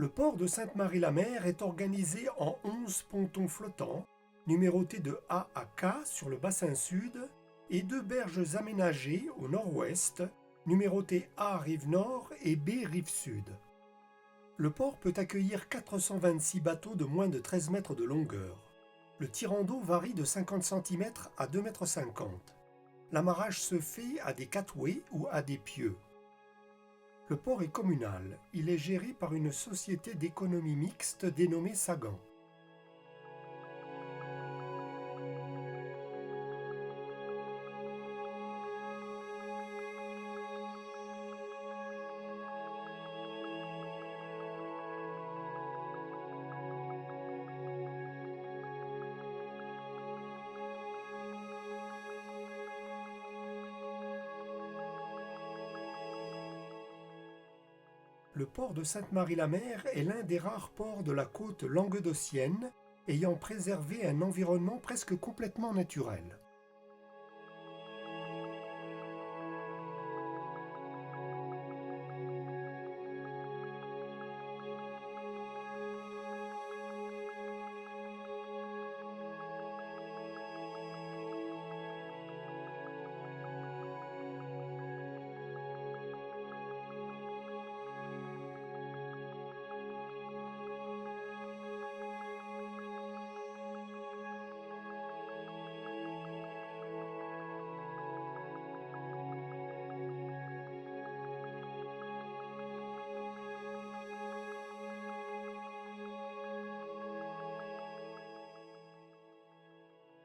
Le port de Sainte-Marie-la-Mer est organisé en 11 pontons flottants, numérotés de A à K sur le bassin sud, et 2 berges aménagées au nord-ouest, numérotées A rive nord et B rive sud. Le port peut accueillir 426 bateaux de moins de 13 mètres de longueur. Le tirant d'eau varie de 50 cm à 2,50 m. L'amarrage se fait à des catouets ou à des pieux. Le port est communal. Il est géré par une société d'économie mixte dénommée Sagan. Le port de Sainte-Marie-la-Mer est l'un des rares ports de la côte languedocienne ayant préservé un environnement presque complètement naturel.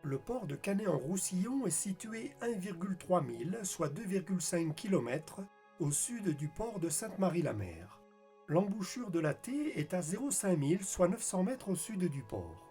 Le port de Canet-en-Roussillon est situé 1,3 mile, soit 2,5 km, au sud du port de Sainte-Marie-la-Mer. L'embouchure de la Thé est à 0,5 mile, soit 900 mètres au sud du port.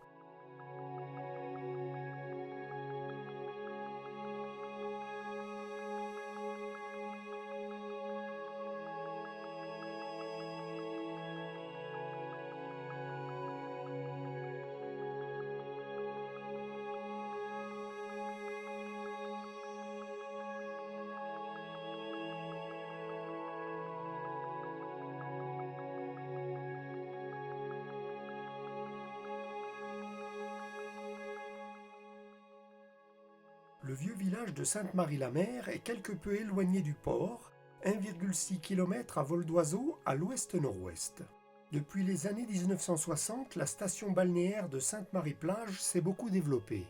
Le vieux village de Sainte-Marie-la-Mer est quelque peu éloigné du port, 1,6 km à vol d'oiseau à l'ouest-nord-ouest. Depuis les années 1960, la station balnéaire de Sainte-Marie-Plage s'est beaucoup développée.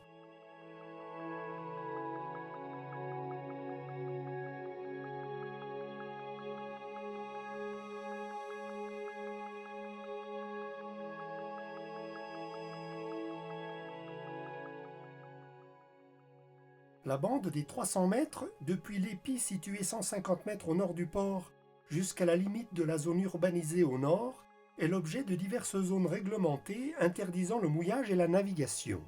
La bande des 300 mètres, depuis l'épi situé 150 mètres au nord du port jusqu'à la limite de la zone urbanisée au nord, est l'objet de diverses zones réglementées interdisant le mouillage et la navigation.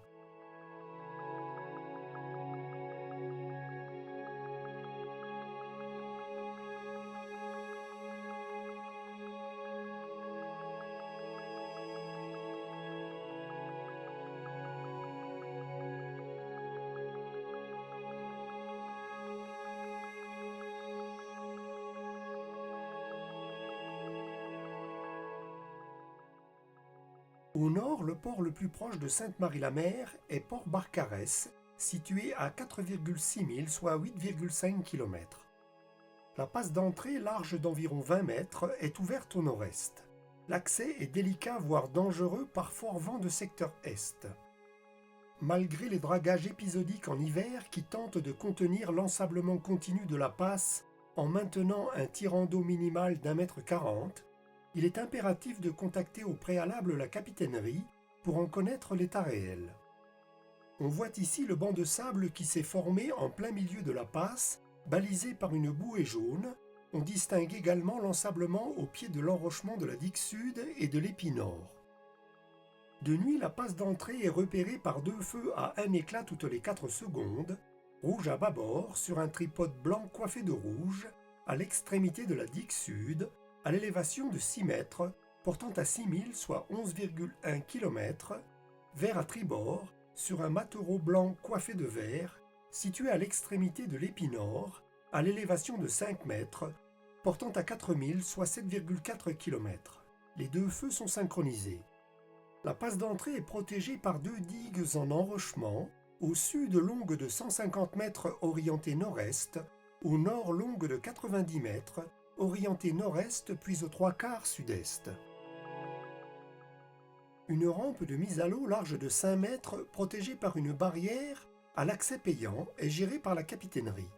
Au nord, le port le plus proche de Sainte-Marie-la-Mer est Port Barcarès, situé à 4,6 milles, soit 8,5 km. La passe d'entrée, large d'environ 20 mètres, est ouverte au nord-est. L'accès est délicat, voire dangereux, par fort vent de secteur est. Malgré les dragages épisodiques en hiver qui tentent de contenir l'ensablement continu de la passe en maintenant un tirant d'eau minimal d'1,40 m, il est impératif de contacter au préalable la capitainerie pour en connaître l'état réel. On voit ici le banc de sable qui s'est formé en plein milieu de la passe, balisé par une bouée jaune. On distingue également l'ensablement au pied de l'enrochement de la digue sud et de l'épi nord. De nuit, la passe d'entrée est repérée par 2 feux à un éclat toutes les 4 secondes, rouge à bâbord sur un tripode blanc coiffé de rouge, à l'extrémité de la digue sud, à l'élévation de 6 mètres, portant à 6 milles, soit 11,1 km, vert à tribord, sur un mâtereau blanc coiffé de vert, situé à l'extrémité de l'épi nord, à l'élévation de 5 mètres, portant à 4 milles, soit 7,4 km. Les deux feux sont synchronisés. La passe d'entrée est protégée par deux digues en enrochement, au sud longues de 150 mètres orientées nord-est, au nord longues de 90 mètres, orientées nord-est puis aux trois quarts sud-est. Une rampe de mise à l'eau large de 5 mètres, protégée par une barrière à l'accès payant, est gérée par la capitainerie.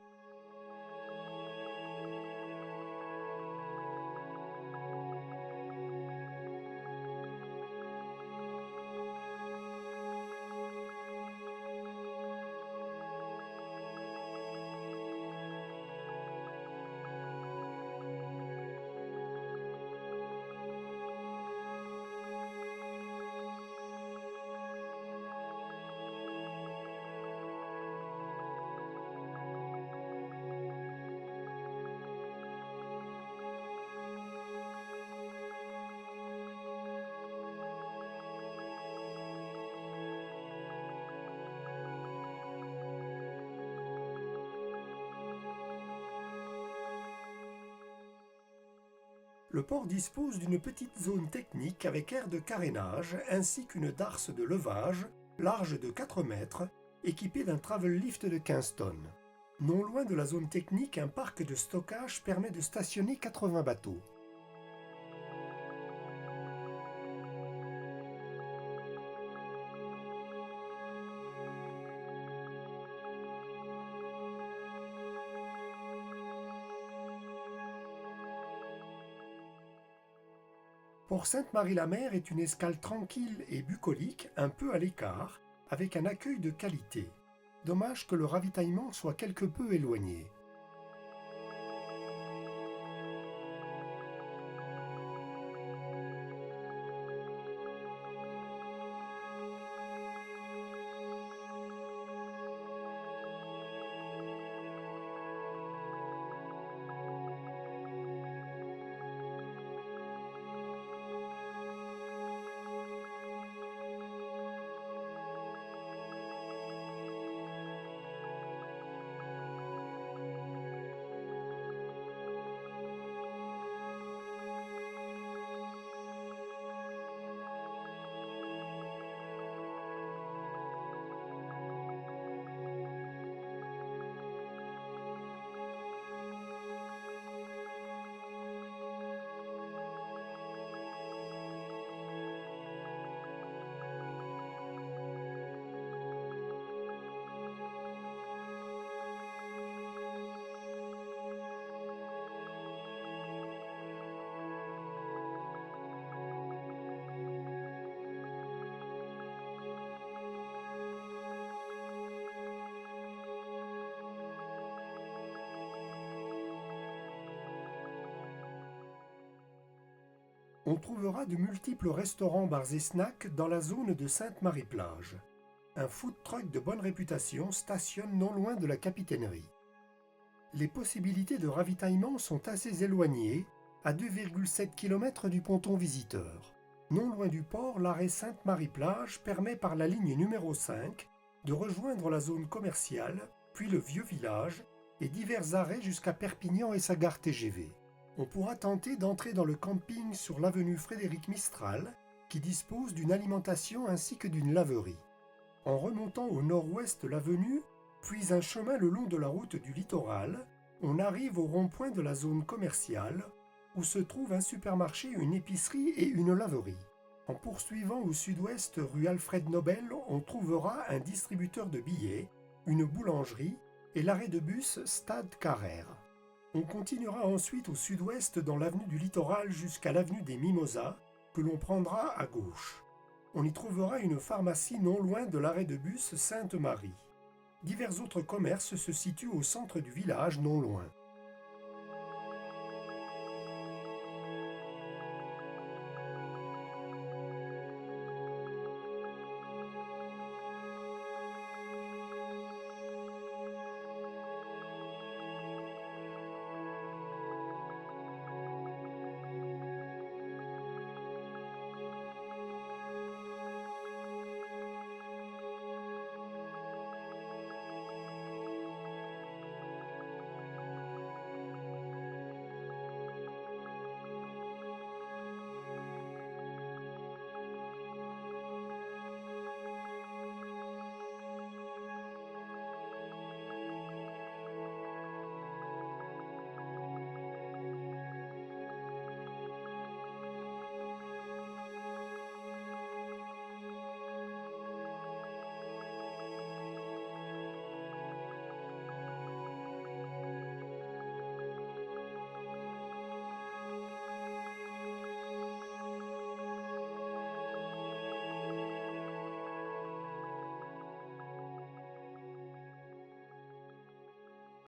Le port dispose d'une petite zone technique avec aire de carénage ainsi qu'une darse de levage large de 4 mètres équipée d'un travel lift de 15 tonnes. Non loin de la zone technique, un parc de stockage permet de stationner 80 bateaux. Port Sainte-Marie-la-Mer est une escale tranquille et bucolique, un peu à l'écart, avec un accueil de qualité. Dommage que le ravitaillement soit quelque peu éloigné. On trouvera de multiples restaurants, bars et snacks dans la zone de Sainte-Marie-Plage. Un food truck de bonne réputation stationne non loin de la capitainerie. Les possibilités de ravitaillement sont assez éloignées, à 2,7 km du ponton visiteur. Non loin du port, l'arrêt Sainte-Marie-Plage permet par la ligne numéro 5 de rejoindre la zone commerciale, puis le vieux village et divers arrêts jusqu'à Perpignan et sa gare TGV. On pourra tenter d'entrer dans le camping sur l'avenue Frédéric Mistral, qui dispose d'une alimentation ainsi que d'une laverie. En remontant au nord-ouest l'avenue, puis un chemin le long de la route du littoral, on arrive au rond-point de la zone commerciale, où se trouvent un supermarché, une épicerie et une laverie. En poursuivant au sud-ouest rue Alfred Nobel, on trouvera un distributeur de billets, une boulangerie et l'arrêt de bus Stade Carrère. On continuera ensuite au sud-ouest dans l'avenue du Littoral jusqu'à l'avenue des Mimosas, que l'on prendra à gauche. On y trouvera une pharmacie non loin de l'arrêt de bus Sainte-Marie. Divers autres commerces se situent au centre du village non loin.